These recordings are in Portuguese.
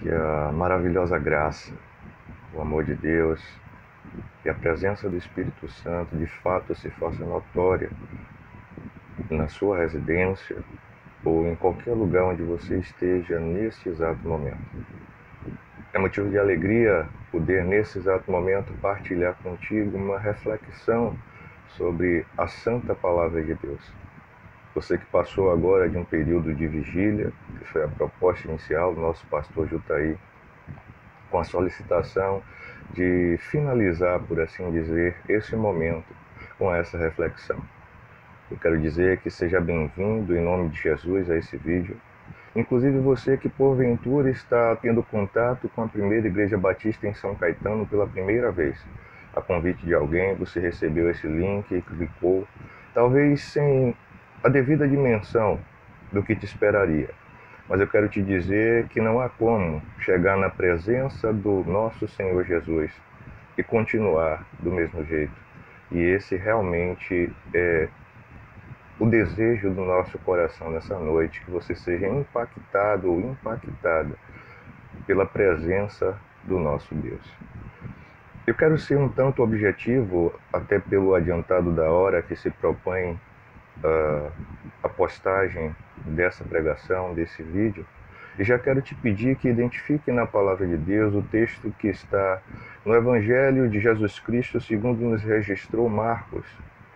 Que a maravilhosa graça, o amor de Deus e a presença do Espírito Santo de fato se faça notória na sua residência ou em qualquer lugar onde você esteja neste exato momento. É motivo de alegria poder, nesse exato momento, partilhar contigo uma reflexão sobre a santa palavra de Deus. Você que passou agora de um período de vigília, que foi a proposta inicial do nosso pastor Jutaí, com a solicitação de finalizar, por assim dizer, esse momento com essa reflexão. Eu quero dizer que seja bem-vindo, em nome de Jesus, a esse vídeo. Inclusive você que porventura está tendo contato com a primeira Igreja Batista em São Caetano pela primeira vez. A convite de alguém, você recebeu esse link e clicou, talvez sem a devida dimensão do que te esperaria. Mas eu quero te dizer que não há como chegar na presença do nosso Senhor Jesus e continuar do mesmo jeito. E esse realmente é o desejo do nosso coração nessa noite, que você seja impactado ou impactada pela presença do nosso Deus. Eu quero ser um tanto objetivo, até pelo adiantado da hora que se propõe a postagem dessa pregação, desse vídeo, e já quero te pedir que identifique na palavra de Deus o texto que está no Evangelho de Jesus Cristo segundo nos registrou Marcos.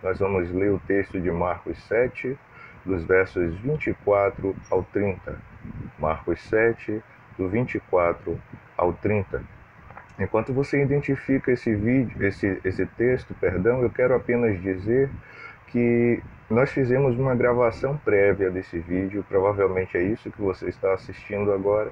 Nós vamos ler o texto de Marcos 7, dos versos 24 ao 30. Marcos 7, do 24 ao 30. Enquanto você identifica esse texto, eu quero apenas dizer que nós fizemos uma gravação prévia desse vídeo, provavelmente é isso que você está assistindo agora,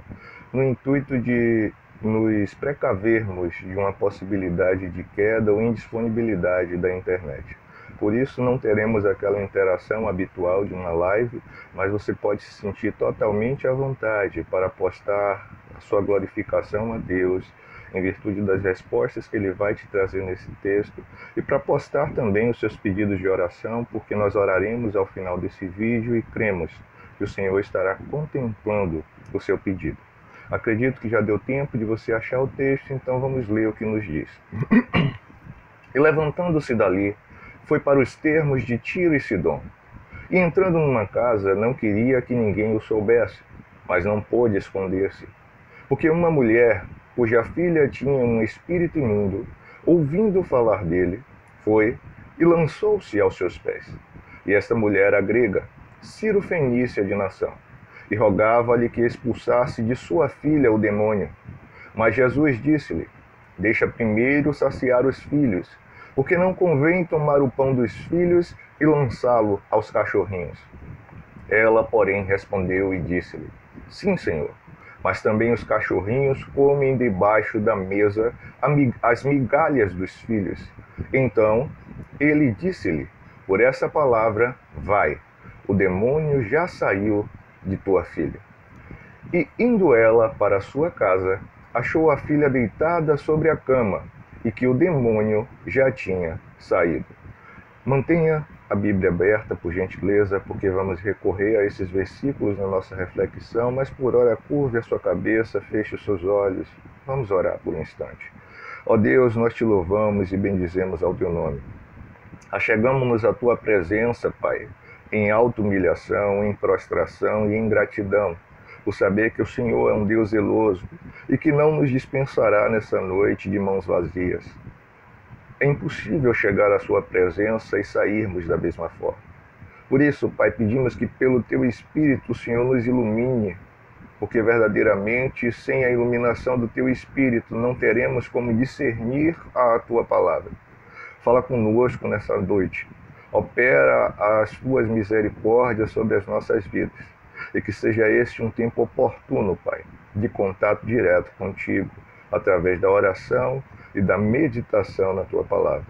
no intuito de nos precavermos de uma possibilidade de queda ou indisponibilidade da internet. Por isso não teremos aquela interação habitual de uma live, mas você pode se sentir totalmente à vontade para postar a sua glorificação a Deus, em virtude das respostas que Ele vai te trazer nesse texto, e para postar também os seus pedidos de oração, porque nós oraremos ao final desse vídeo e cremos que o Senhor estará contemplando o seu pedido. Acredito que já deu tempo de você achar o texto, então vamos ler o que nos diz. E levantando-se dali, foi para os termos de Tiro e Sidom. E entrando numa casa, não queria que ninguém o soubesse, mas não pôde esconder-se. Porque uma mulher, cuja filha tinha um espírito imundo, ouvindo falar dele, foi e lançou-se aos seus pés. E esta mulher era grega, Cirofenícia de nação, e rogava-lhe que expulsasse de sua filha o demônio. Mas Jesus disse-lhe: deixa primeiro saciar os filhos, porque não convém tomar o pão dos filhos e lançá-lo aos cachorrinhos. Ela, porém, respondeu e disse-lhe: sim, Senhor, mas também os cachorrinhos comem debaixo da mesa as migalhas dos filhos. Então ele disse-lhe: por essa palavra, vai, o demônio já saiu de tua filha. E indo ela para sua casa, achou a filha deitada sobre a cama, e que o demônio já tinha saído. Mantenha a Bíblia aberta, por gentileza, porque vamos recorrer a esses versículos na nossa reflexão, mas por hora curve a sua cabeça, feche os seus olhos. Vamos orar por um instante. Ó Deus, nós te louvamos e bendizemos ao teu nome. Achegamos-nos à tua presença, Pai, em auto-humilhação, em prostração e em gratidão, por saber que o Senhor é um Deus zeloso e que não nos dispensará nessa noite de mãos vazias. É impossível chegar à sua presença e sairmos da mesma forma. Por isso, Pai, pedimos que pelo teu Espírito o Senhor nos ilumine, porque verdadeiramente sem a iluminação do teu Espírito não teremos como discernir a tua palavra. Fala conosco nessa noite. Opera as tuas misericórdias sobre as nossas vidas. E que seja este um tempo oportuno, Pai, de contato direto contigo, através da oração e da meditação na tua palavra.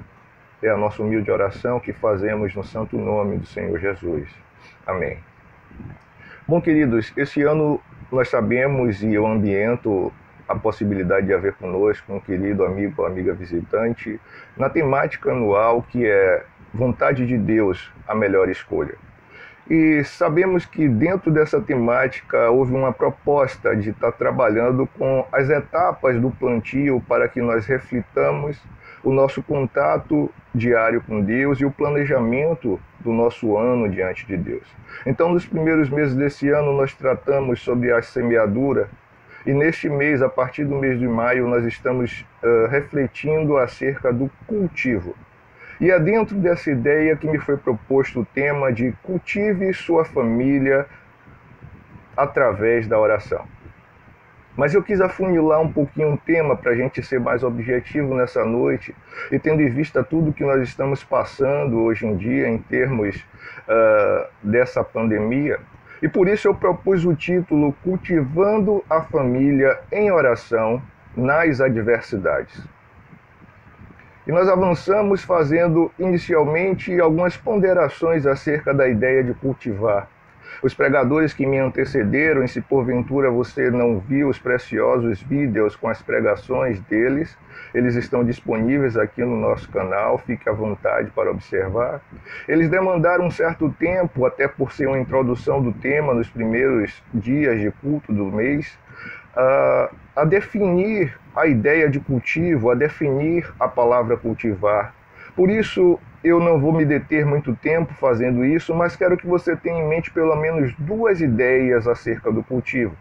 É a nossa humilde oração que fazemos no santo nome do Senhor Jesus. Amém. Bom, queridos, esse ano nós sabemos e eu ambiento a possibilidade de haver conosco um querido amigo ou amiga visitante na temática anual que é Vontade de Deus, a melhor escolha. E sabemos que dentro dessa temática houve uma proposta de estar trabalhando com as etapas do plantio para que nós reflitamos o nosso contato diário com Deus e o planejamento do nosso ano diante de Deus. Então, nos primeiros meses desse ano, nós tratamos sobre a semeadura, e neste mês, a partir do mês de maio, nós estamos refletindo acerca do cultivo. E é dentro dessa ideia que me foi proposto o tema de cultive sua família através da oração. Mas eu quis afunilar um pouquinho o tema para a gente ser mais objetivo nessa noite, e tendo em vista tudo que nós estamos passando hoje em dia em termos dessa pandemia. E por isso eu propus o título Cultivando a Família em Oração nas Adversidades. E nós avançamos fazendo inicialmente algumas ponderações acerca da ideia de cultivar. Os pregadores que me antecederam, e se porventura você não viu os preciosos vídeos com as pregações deles, eles estão disponíveis aqui no nosso canal, fique à vontade para observar. Eles demandaram um certo tempo, até por ser uma introdução do tema nos primeiros dias de culto do mês, a definir a ideia de cultivo, a definir a palavra cultivar. Por isso, eu não vou me deter muito tempo fazendo isso, mas quero que você tenha em mente pelo menos duas ideias acerca do cultivo.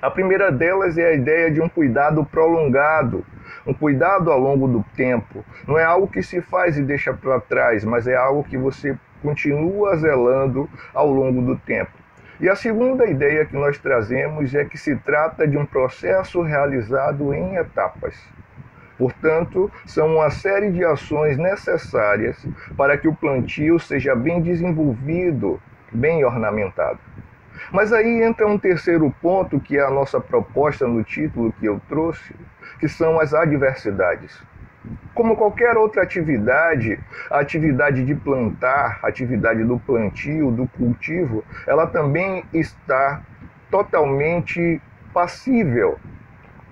A primeira delas é a ideia de um cuidado prolongado, um cuidado ao longo do tempo. Não é algo que se faz e deixa para trás, mas é algo que você continua zelando ao longo do tempo. E a segunda ideia que nós trazemos é que se trata de um processo realizado em etapas. Portanto, são uma série de ações necessárias para que o plantio seja bem desenvolvido, bem ornamentado. Mas aí entra um terceiro ponto, que é a nossa proposta no título que eu trouxe, que são as adversidades. Como qualquer outra atividade, a atividade de plantar, a atividade do plantio, do cultivo, ela também está totalmente passível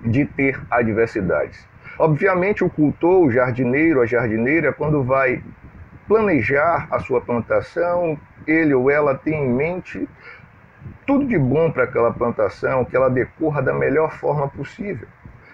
de ter adversidades. Obviamente, o cultor, o jardineiro, a jardineira, quando vai planejar a sua plantação, ele ou ela tem em mente tudo de bom para aquela plantação, que ela decorra da melhor forma possível.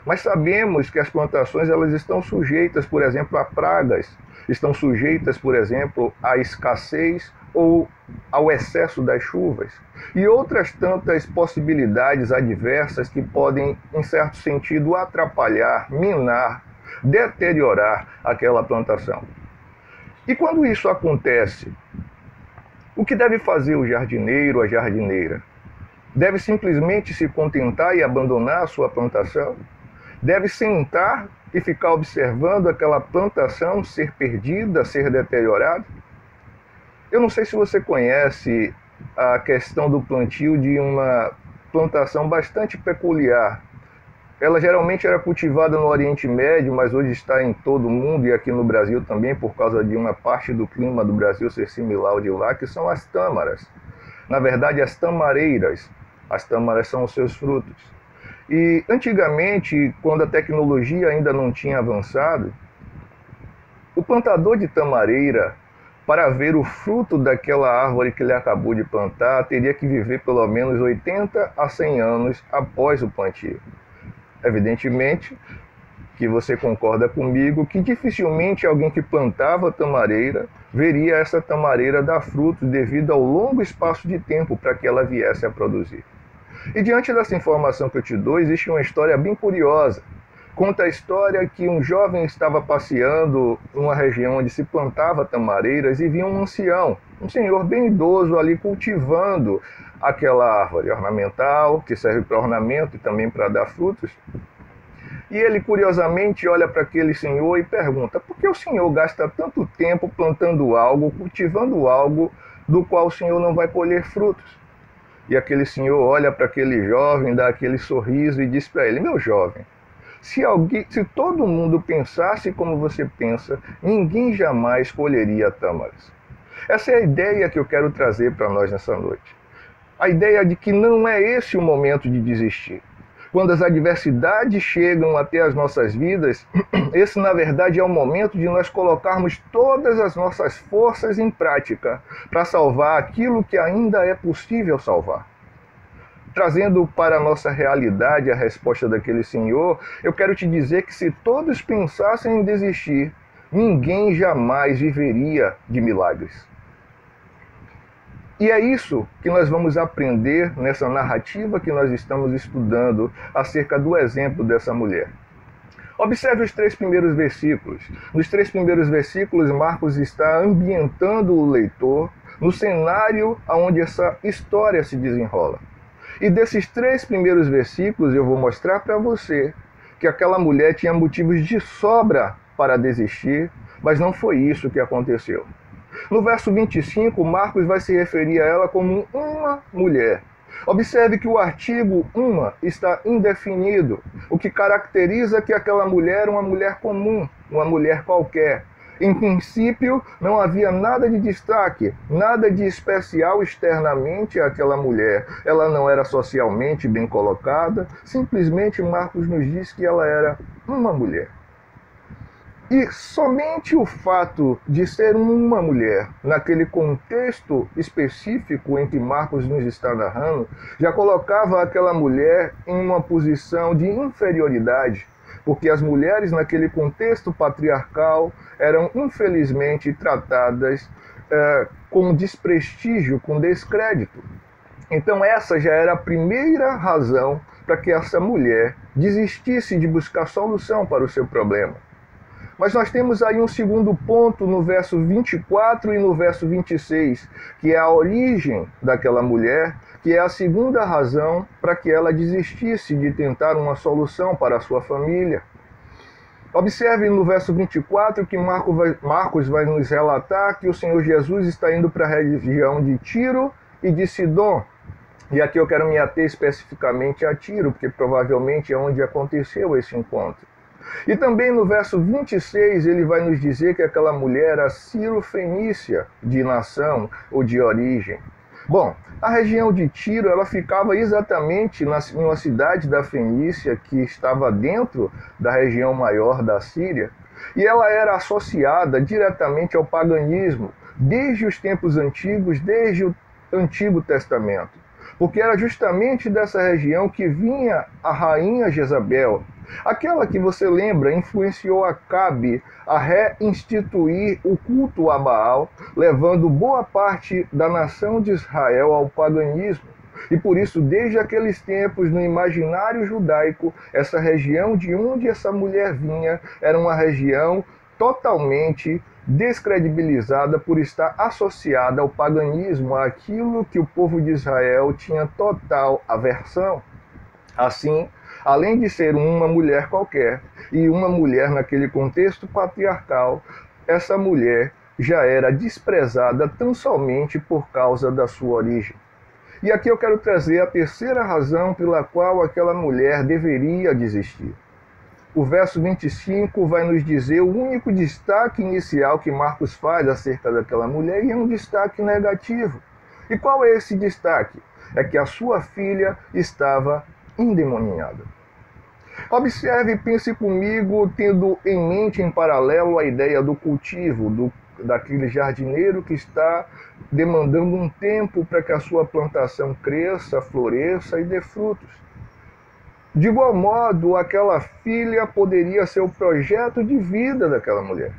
Mas sabemos que as plantações elas estão sujeitas, por exemplo, a pragas, estão sujeitas, por exemplo, à escassez ou ao excesso das chuvas, e outras tantas possibilidades adversas que podem, em certo sentido, atrapalhar, minar, deteriorar aquela plantação. E quando isso acontece, o que deve fazer o jardineiro, a jardineira? Deve simplesmente se contentar e abandonar a sua plantação? Deve sentar e ficar observando aquela plantação ser perdida, ser deteriorada? Eu não sei se você conhece a questão do plantio de uma plantação bastante peculiar. Ela geralmente era cultivada no Oriente Médio, mas hoje está em todo o mundo e aqui no Brasil também, por causa de uma parte do clima do Brasil ser similar ao de lá, que são as tâmaras. Na verdade, as tamareiras. As tâmaras são os seus frutos. E antigamente, quando a tecnologia ainda não tinha avançado, o plantador de tamareira, para ver o fruto daquela árvore que ele acabou de plantar, teria que viver pelo menos 80 a 100 anos após o plantio. Evidentemente que você concorda comigo que dificilmente alguém que plantava tamareira veria essa tamareira dar frutos devido ao longo espaço de tempo para que ela viesse a produzir. E diante dessa informação que eu te dou, existe uma história bem curiosa. Conta a história que um jovem estava passeando numa região onde se plantava tamareiras e viu um ancião, um senhor bem idoso ali cultivando aquela árvore ornamental, que serve para ornamento e também para dar frutos. E ele curiosamente olha para aquele senhor e pergunta: por que o senhor gasta tanto tempo plantando algo, cultivando algo do qual o senhor não vai colher frutos? E aquele senhor olha para aquele jovem, dá aquele sorriso e diz para ele: meu jovem, se todo mundo pensasse como você pensa, ninguém jamais colheria tâmaras. Essa é a ideia que eu quero trazer para nós nessa noite. A ideia de que não é esse o momento de desistir. quando as adversidades chegam até as nossas vidas, esse na verdade é o momento de nós colocarmos todas as nossas forças em prática para salvar aquilo que ainda é possível salvar. Trazendo para a nossa realidade a resposta daquele senhor, eu quero te dizer que se todos pensassem em desistir, ninguém jamais viveria de milagres. E é isso que nós vamos aprender nessa narrativa que nós estamos estudando acerca do exemplo dessa mulher. Observe os 3 primeiros versículos. Nos 3 primeiros versículos, Marcos está ambientando o leitor no cenário onde essa história se desenrola. E desses 3 primeiros versículos eu vou mostrar para você que aquela mulher tinha motivos de sobra para desistir, mas não foi isso que aconteceu. No verso 25, Marcos vai se referir a ela como uma mulher. Observe que o artigo uma está indefinido, o que caracteriza que aquela mulher é uma mulher comum, uma mulher qualquer. Em princípio, não havia nada de destaque, nada de especial externamente àquela mulher. Ela não era socialmente bem colocada, simplesmente Marcos nos diz que ela era uma mulher. E somente o fato de ser uma mulher, naquele contexto específico em que Marcos nos está narrando, já colocava aquela mulher em uma posição de inferioridade, porque as mulheres naquele contexto patriarcal eram infelizmente tratadas com desprestígio, com descrédito. Então essa já era a primeira razão para que essa mulher desistisse de buscar solução para o seu problema. Mas nós temos aí um segundo ponto no verso 24 e no verso 26, que é a origem daquela mulher, que é a segunda razão para que ela desistisse de tentar uma solução para a sua família. Observe no verso 24 que Marcos vai nos relatar que o Senhor Jesus está indo para a região de Tiro e de Sidom. E aqui eu quero me ater especificamente a Tiro, porque provavelmente é onde aconteceu esse encontro. E também no verso 26 ele vai nos dizer que aquela mulher era Ciro-fenícia, de nação ou de origem. Bom, a região de Tiro ela ficava exatamente em uma cidade da Fenícia que estava dentro da região maior da Síria, e ela era associada diretamente ao paganismo desde os tempos antigos, desde o Antigo Testamento. Porque era justamente dessa região que vinha a rainha Jezabel, aquela que você lembra influenciou Acabe a reinstituir o culto a Baal, levando boa parte da nação de Israel ao paganismo. E por isso, desde aqueles tempos, no imaginário judaico, essa região de onde essa mulher vinha era uma região totalmente descredibilizada por estar associada ao paganismo, àquilo que o povo de Israel tinha total aversão. Assim, além de ser uma mulher qualquer, e uma mulher naquele contexto patriarcal, essa mulher já era desprezada tão somente por causa da sua origem. E aqui eu quero trazer a terceira razão pela qual aquela mulher deveria desistir. O verso 25 vai nos dizer o único destaque inicial que Marcos faz acerca daquela mulher, e é um destaque negativo. E qual é esse destaque? É que a sua filha estava endemoniada. Observe e pense comigo, tendo em mente em paralelo a ideia do cultivo, daquele jardineiro que está demandando um tempo para que a sua plantação cresça, floresça e dê frutos. De igual modo, aquela filha poderia ser o projeto de vida daquela mulher,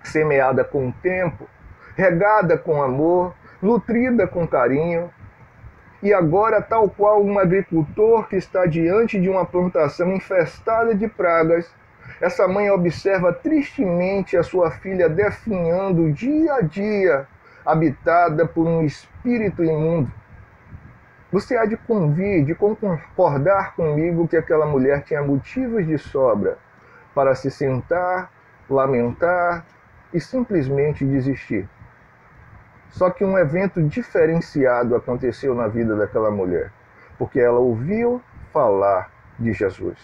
semeada com tempo, regada com amor, nutrida com carinho. E agora, tal qual um agricultor que está diante de uma plantação infestada de pragas, essa mãe observa tristemente a sua filha definhando dia a dia, habitada por um espírito imundo. Você há de convir, de concordar comigo que aquela mulher tinha motivos de sobra para se sentar, lamentar e simplesmente desistir. Só que um evento diferenciado aconteceu na vida daquela mulher, porque ela ouviu falar de Jesus.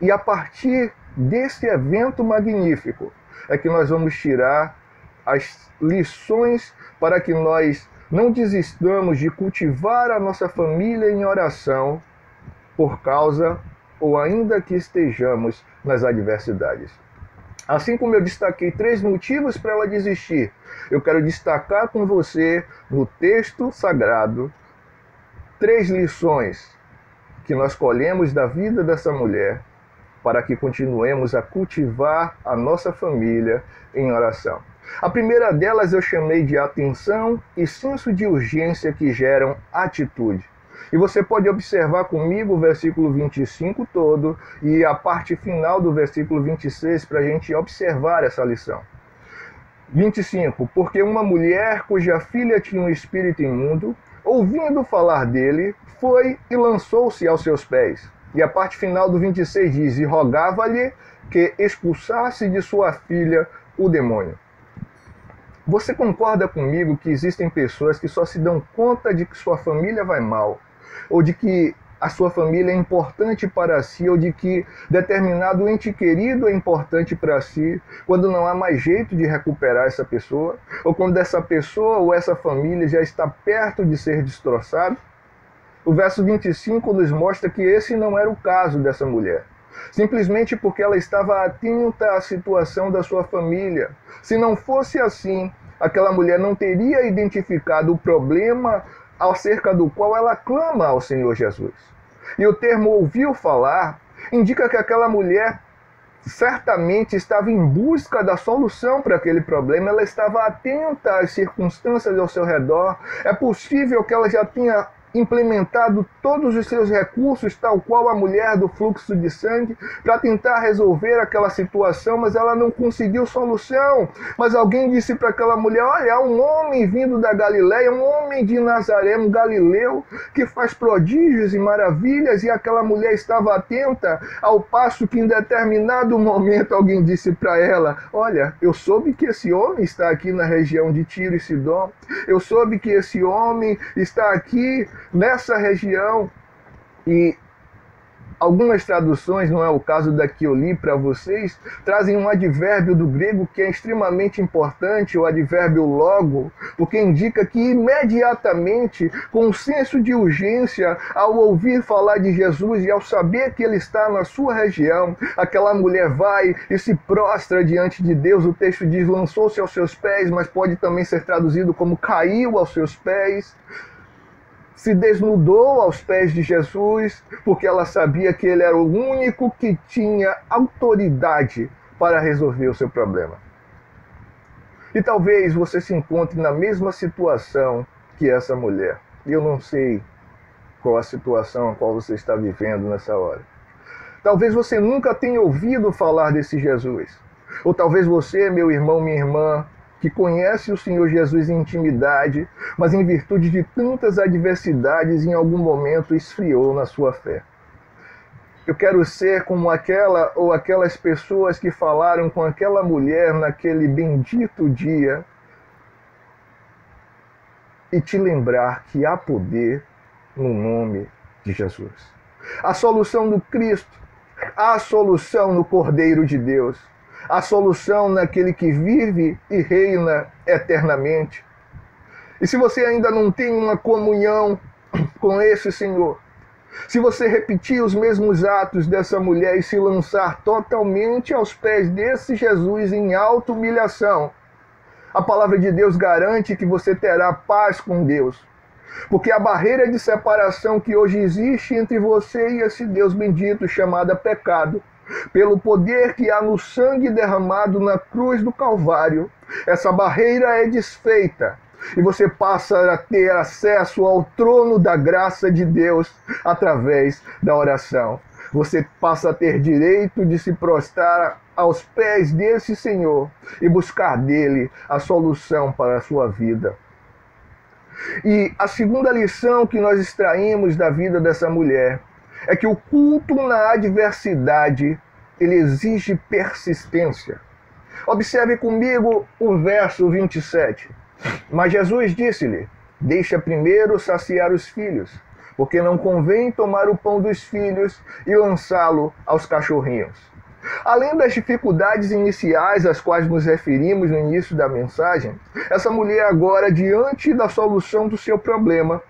E a partir desse evento magnífico é que nós vamos tirar as lições para que nós não desistamos de cultivar a nossa família em oração por causa ou ainda que estejamos nas adversidades. Assim como eu destaquei 3 motivos para ela desistir, eu quero destacar com você no texto sagrado 3 lições que nós colhemos da vida dessa mulher para que continuemos a cultivar a nossa família em oração. A primeira delas eu chamei de atenção e senso de urgência que geram atitude. E você pode observar comigo o versículo 25 todo e a parte final do versículo 26 para a gente observar essa lição. 25. Porque uma mulher cuja filha tinha um espírito imundo, ouvindo falar dele, foi e lançou-se aos seus pés. E a parte final do 26 diz: e rogava-lhe que expulsasse de sua filha o demônio. Você concorda comigo que existem pessoas que só se dão conta de que sua família vai mal, ou de que a sua família é importante para si, ou de que determinado ente querido é importante para si, quando não há mais jeito de recuperar essa pessoa, ou quando essa pessoa ou essa família já está perto de ser destroçada? O verso 25 nos mostra que esse não era o caso dessa mulher. Simplesmente porque ela estava atenta à situação da sua família. Se não fosse assim, aquela mulher não teria identificado o problema acerca do qual ela clama ao Senhor Jesus. E o termo ouviu falar indica que aquela mulher certamente estava em busca da solução para aquele problema, ela estava atenta às circunstâncias ao seu redor. É possível que ela já tenha implementado todos os seus recursos, tal qual a mulher do fluxo de sangue, para tentar resolver aquela situação, mas ela não conseguiu solução. Mas alguém disse para aquela mulher: olha, há um homem vindo da Galileia, um homem de Nazaré, um galileu, que faz prodígios e maravilhas, e aquela mulher estava atenta, ao passo que em determinado momento alguém disse para ela: olha, eu soube que esse homem está aqui na região de Tiro e Sidom, eu soube que esse homem está aqui nessa região. E algumas traduções, não é o caso da que eu li para vocês, trazem um advérbio do grego que é extremamente importante, o advérbio logo, porque indica que imediatamente, com um senso de urgência, ao ouvir falar de Jesus e ao saber que ele está na sua região, aquela mulher vai e se prostra diante de Deus. O texto diz: lançou-se aos seus pés, mas pode também ser traduzido como caiu aos seus pés. Se desnudou aos pés de Jesus, porque ela sabia que ele era o único que tinha autoridade para resolver o seu problema. E talvez você se encontre na mesma situação que essa mulher. E eu não sei qual a situação a qual você está vivendo nessa hora. Talvez você nunca tenha ouvido falar desse Jesus. Ou talvez você, meu irmão, minha irmã, que conhece o Senhor Jesus em intimidade, mas em virtude de tantas adversidades, em algum momento esfriou na sua fé. Eu quero ser como aquela ou aquelas pessoas que falaram com aquela mulher naquele bendito dia e te lembrar que há poder no nome de Jesus. A solução do Cristo, a solução no Cordeiro de Deus, a solução naquele que vive e reina eternamente. E se você ainda não tem uma comunhão com esse Senhor, se você repetir os mesmos atos dessa mulher e se lançar totalmente aos pés desse Jesus em auto-humilhação, a palavra de Deus garante que você terá paz com Deus. Porque a barreira de separação que hoje existe entre você e esse Deus bendito, chamada pecado, pelo poder que há no sangue derramado na cruz do Calvário, essa barreira é desfeita e você passa a ter acesso ao trono da graça de Deus através da oração. Você passa a ter direito de se prostrar aos pés desse Senhor e buscar dele a solução para a sua vida. E a segunda lição que nós extraímos da vida dessa mulher é que o culto na adversidade, ele exige persistência. Observe comigo o verso 27. Mas Jesus disse-lhe: deixa primeiro saciar os filhos, porque não convém tomar o pão dos filhos e lançá-lo aos cachorrinhos. Além das dificuldades iniciais às quais nos referimos no início da mensagem, essa mulher agora, diante da solução do seu problema,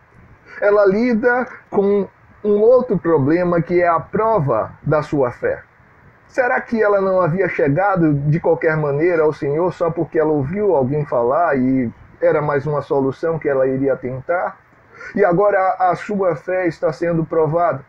ela lida com um outro problema, que é a prova da sua fé. Será que ela não havia chegado de qualquer maneira ao Senhor só porque ela ouviu alguém falar e era mais uma solução que ela iria tentar? E agora a sua fé está sendo provada.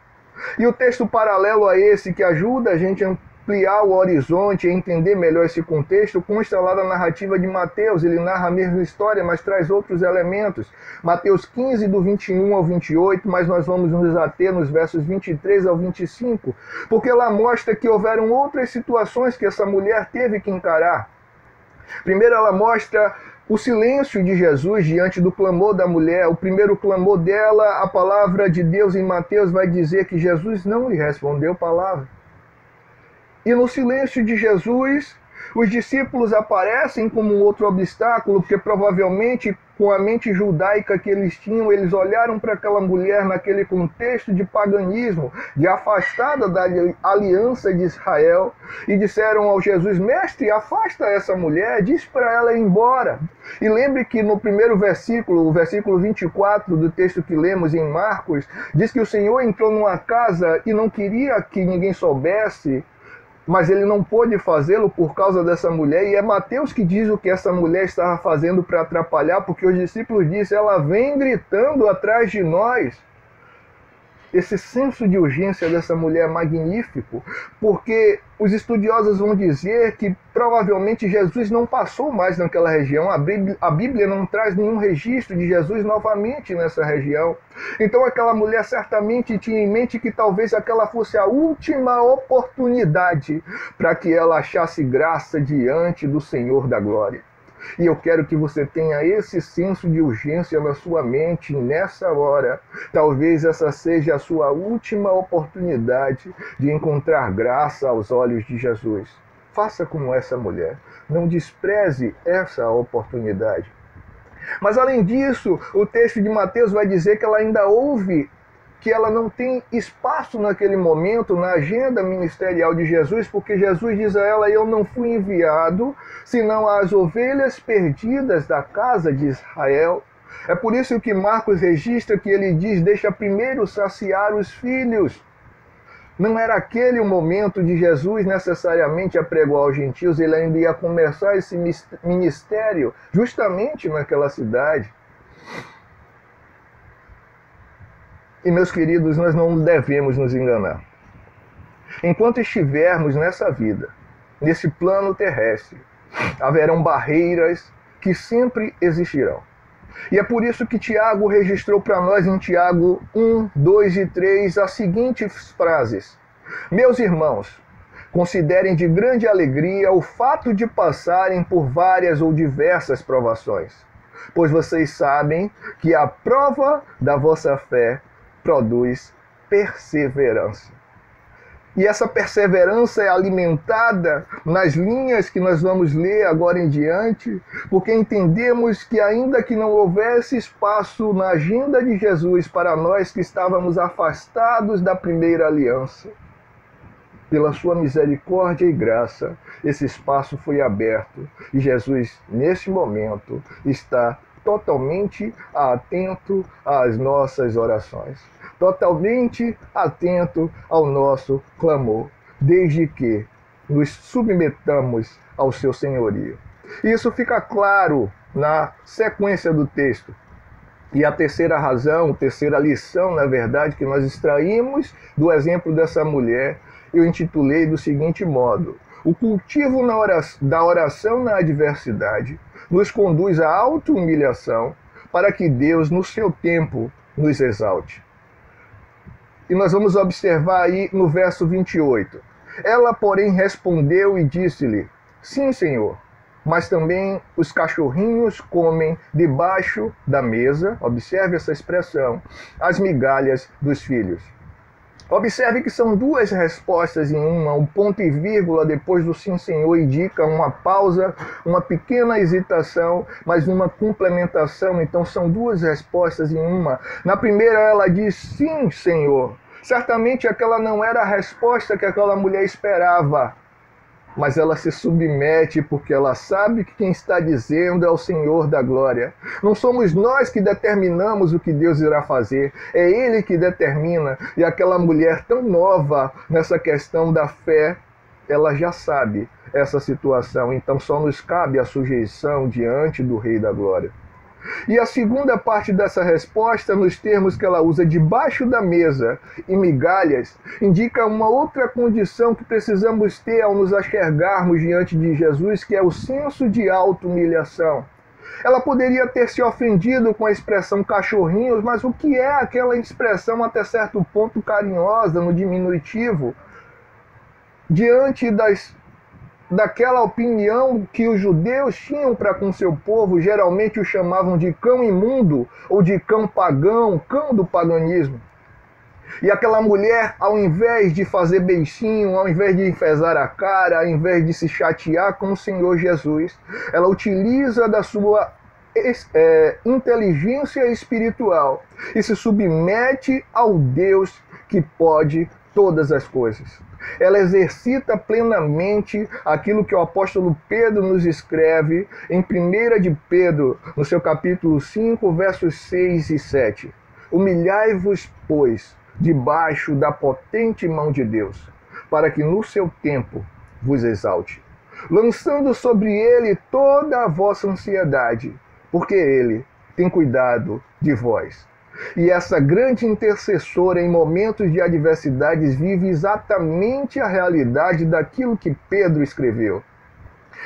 E o texto paralelo a esse, que ajuda a gente a ampliar o horizonte e entender melhor esse contexto, consta lá da narrativa de Mateus. Ele narra a mesma história, mas traz outros elementos. Mateus 15, do 21 ao 28, mas nós vamos nos ater nos versos 23 ao 25, porque lá mostra que houveram outras situações que essa mulher teve que encarar. Primeiro, ela mostra o silêncio de Jesus diante do clamor da mulher. O primeiro clamor dela, a palavra de Deus em Mateus vai dizer que Jesus não lhe respondeu palavra. E no silêncio de Jesus, os discípulos aparecem como um outro obstáculo, porque provavelmente, com a mente judaica que eles tinham, eles olharam para aquela mulher naquele contexto de paganismo, de afastada da aliança de Israel, e disseram ao Jesus: mestre, afasta essa mulher, diz para ela ir embora. E lembre que no primeiro versículo, o versículo 24 do texto que lemos em Marcos, diz que o Senhor entrou numa casa e não queria que ninguém soubesse, mas ele não pôde fazê-lo por causa dessa mulher, e é Mateus que diz o que essa mulher estava fazendo para atrapalhar, porque os discípulos dizem: ela vem gritando atrás de nós. Esse senso de urgência dessa mulher é magnífico, porque os estudiosos vão dizer que provavelmente Jesus não passou mais naquela região. A Bíblia não traz nenhum registro de Jesus novamente nessa região. Então aquela mulher certamente tinha em mente que talvez aquela fosse a última oportunidade para que ela achasse graça diante do Senhor da glória. E eu quero que você tenha esse senso de urgência na sua mente nessa hora. Talvez essa seja a sua última oportunidade de encontrar graça aos olhos de Jesus. Faça como essa mulher. Não despreze essa oportunidade. Mas além disso, o texto de Mateus vai dizer que ela ainda ouve que ela não tem espaço naquele momento na agenda ministerial de Jesus, porque Jesus diz a ela: eu não fui enviado senão às ovelhas perdidas da casa de Israel. É por isso que Marcos registra que ele diz: deixa primeiro saciar os filhos. Não era aquele o momento de Jesus necessariamente apregoar aos gentios, ele ainda ia começar esse ministério justamente naquela cidade. E, meus queridos, nós não devemos nos enganar. Enquanto estivermos nessa vida, nesse plano terrestre, haverão barreiras que sempre existirão. E é por isso que Tiago registrou para nós em Tiago 1, 2 e 3 as seguintes frases: meus irmãos, considerem de grande alegria o fato de passarem por várias ou diversas provações, pois vocês sabem que a prova da vossa fé produz perseverança. E essa perseverança é alimentada nas linhas que nós vamos ler agora em diante, porque entendemos que ainda que não houvesse espaço na agenda de Jesus para nós que estávamos afastados da primeira aliança, pela sua misericórdia e graça, esse espaço foi aberto. E Jesus, nesse momento, está totalmente atento às nossas orações, totalmente atento ao nosso clamor, desde que nos submetamos ao seu senhorio. Isso fica claro na sequência do texto. E a terceira razão, a terceira lição, na verdade, que nós extraímos do exemplo dessa mulher, eu intitulei do seguinte modo: o cultivo da oração na adversidade nos conduz à auto-humilhação para que Deus, no seu tempo, nos exalte. E nós vamos observar aí no verso 28. Ela, porém, respondeu e disse-lhe: sim, Senhor, mas também os cachorrinhos comem debaixo da mesa, observe essa expressão, as migalhas dos filhos. Observe que são duas respostas em uma, um ponto e vírgula depois do sim, Senhor indica uma pausa, uma pequena hesitação, mas uma complementação. Então são duas respostas em uma. Na primeira ela diz sim, Senhor. Certamente aquela não era a resposta que aquela mulher esperava. mas ela se submete porque ela sabe que quem está dizendo é o Senhor da glória. Não somos nós que determinamos o que Deus irá fazer, é Ele que determina. E aquela mulher tão nova nessa questão da fé, ela já sabe essa situação, então só nos cabe a sujeição diante do Rei da Glória. E a segunda parte dessa resposta, nos termos que ela usa, debaixo da mesa e migalhas, indica uma outra condição que precisamos ter ao nos enxergarmos diante de Jesus, que é o senso de auto-humilhação. Ela poderia ter se ofendido com a expressão cachorrinhos, mas o que é aquela expressão até certo ponto carinhosa, no diminutivo, diante daquela opinião que os judeus tinham para com seu povo? Geralmente o chamavam de cão imundo ou de cão pagão, cão do paganismo. E aquela mulher, ao invés de fazer beicinho, ao invés de enfezar a cara, ao invés de se chatear com o Senhor Jesus, ela utiliza da sua inteligência espiritual e se submete ao Deus que pode todas as coisas. Ela exercita plenamente aquilo que o apóstolo Pedro nos escreve em 1 de Pedro, no seu capítulo 5, versos 6 e 7. Humilhai-vos, pois, debaixo da potente mão de Deus, para que no seu tempo vos exalte, lançando sobre ele toda a vossa ansiedade, porque ele tem cuidado de vós. E essa grande intercessora em momentos de adversidades vive exatamente a realidade daquilo que Pedro escreveu.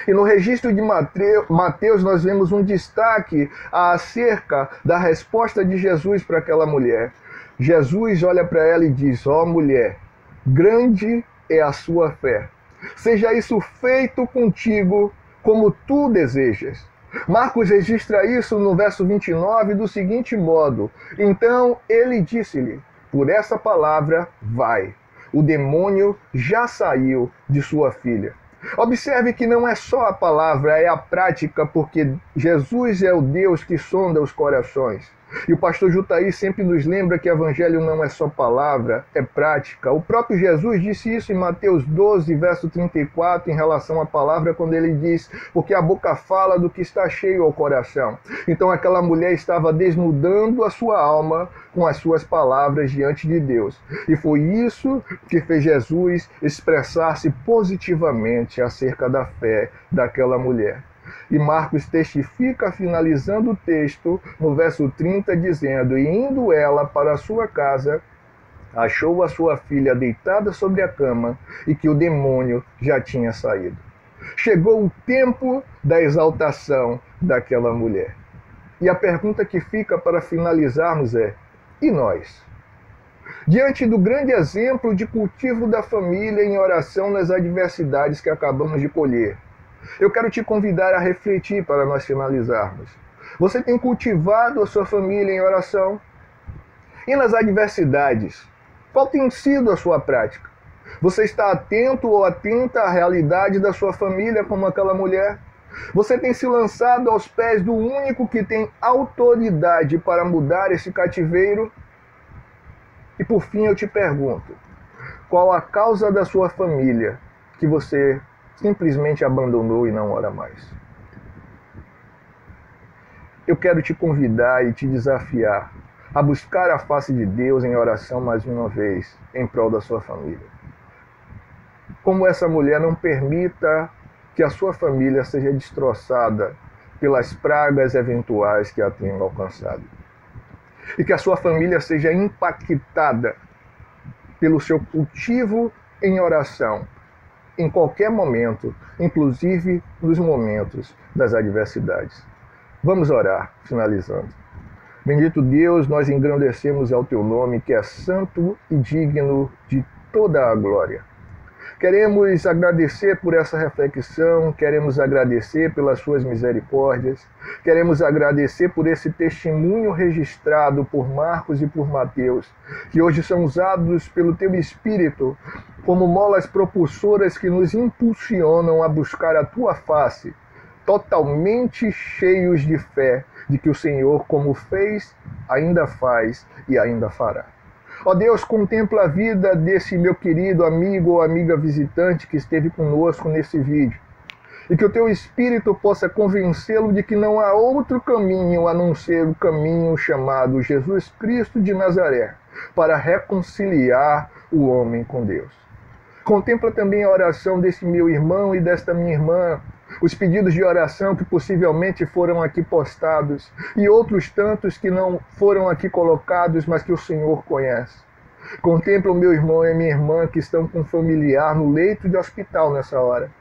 E no registro de Mateus nós vemos um destaque acerca da resposta de Jesus para aquela mulher. Jesus olha para ela e diz: ó mulher, grande é a sua fé. Seja isso feito contigo como tu desejas. Marcos registra isso no verso 29 do seguinte modo: então ele disse-lhe, por essa palavra, vai. O demônio já saiu de sua filha. Observe que não é só a palavra, é a prática, porque Jesus é o Deus que sonda os corações. E o pastor Jutaí sempre nos lembra que o evangelho não é só palavra, é prática. O próprio Jesus disse isso em Mateus 12, verso 34, em relação à palavra, quando ele diz: porque a boca fala do que está cheio ao coração. Então aquela mulher estava desnudando a sua alma com as suas palavras diante de Deus. E foi isso que fez Jesus expressar-se positivamente acerca da fé daquela mulher. E Marcos testifica, finalizando o texto, no verso 30, dizendo: e indo ela para a sua casa, achou a sua filha deitada sobre a cama e que o demônio já tinha saído. Chegou o tempo da exaltação daquela mulher. E a pergunta que fica para finalizarmos é: e nós? Diante do grande exemplo de cultivo da família em oração nas adversidades que acabamos de colher, eu quero te convidar a refletir para nós finalizarmos. Você tem cultivado a sua família em oração? E nas adversidades, qual tem sido a sua prática? Você está atento ou atenta à realidade da sua família como aquela mulher? Você tem se lançado aos pés do único que tem autoridade para mudar esse cativeiro? E por fim eu te pergunto, qual a causa da sua família que você simplesmente abandonou e não ora mais? Eu quero te convidar e te desafiar a buscar a face de Deus em oração mais uma vez, em prol da sua família. Como essa mulher, não permita que a sua família seja destroçada pelas pragas eventuais que a tenham alcançado. E que a sua família seja impactada pelo seu cultivo em oração, em qualquer momento, inclusive nos momentos das adversidades. Vamos orar, finalizando. Bendito Deus, nós engrandecemos ao teu nome, que é santo e digno de toda a glória. Queremos agradecer por essa reflexão, queremos agradecer pelas suas misericórdias, queremos agradecer por esse testemunho registrado por Marcos e por Mateus, que hoje são usados pelo teu Espírito como molas propulsoras que nos impulsionam a buscar a tua face, totalmente cheios de fé de que o Senhor, como fez, ainda faz e ainda fará. Ó Deus, contempla a vida desse meu querido amigo ou amiga visitante que esteve conosco nesse vídeo. E que o teu Espírito possa convencê-lo de que não há outro caminho a não ser o caminho chamado Jesus Cristo de Nazaré, para reconciliar o homem com Deus. Contempla também a oração desse meu irmão e desta minha irmã, os pedidos de oração que possivelmente foram aqui postados e outros tantos que não foram aqui colocados, mas que o Senhor conhece. Contempla o meu irmão e a minha irmã que estão com um familiar no leito de hospital nessa hora.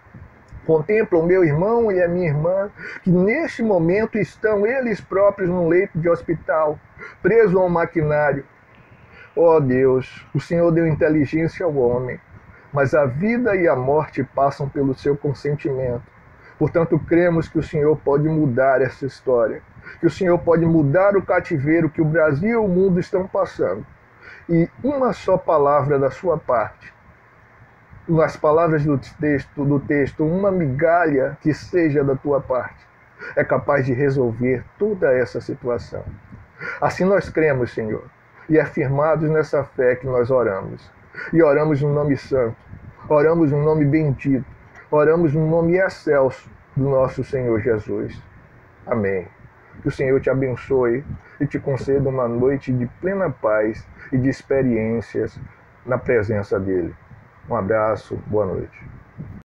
Contempla o meu irmão e a minha irmã que neste momento estão eles próprios no leito de hospital, presos a um maquinário. Ó Deus, o Senhor deu inteligência ao homem, mas a vida e a morte passam pelo seu consentimento. Portanto, cremos que o Senhor pode mudar essa história, que o Senhor pode mudar o cativeiro que o Brasil e o mundo estão passando. E uma só palavra da sua parte, nas palavras do texto, uma migalha que seja da tua parte, é capaz de resolver toda essa situação. Assim nós cremos, Senhor, e afirmados nessa fé que nós oramos. E oramos no nome santo, oramos no nome bendito, oramos no nome excelso do nosso Senhor Jesus. Amém. Que o Senhor te abençoe e te conceda uma noite de plena paz e de experiências na presença dEle. Um abraço, boa noite.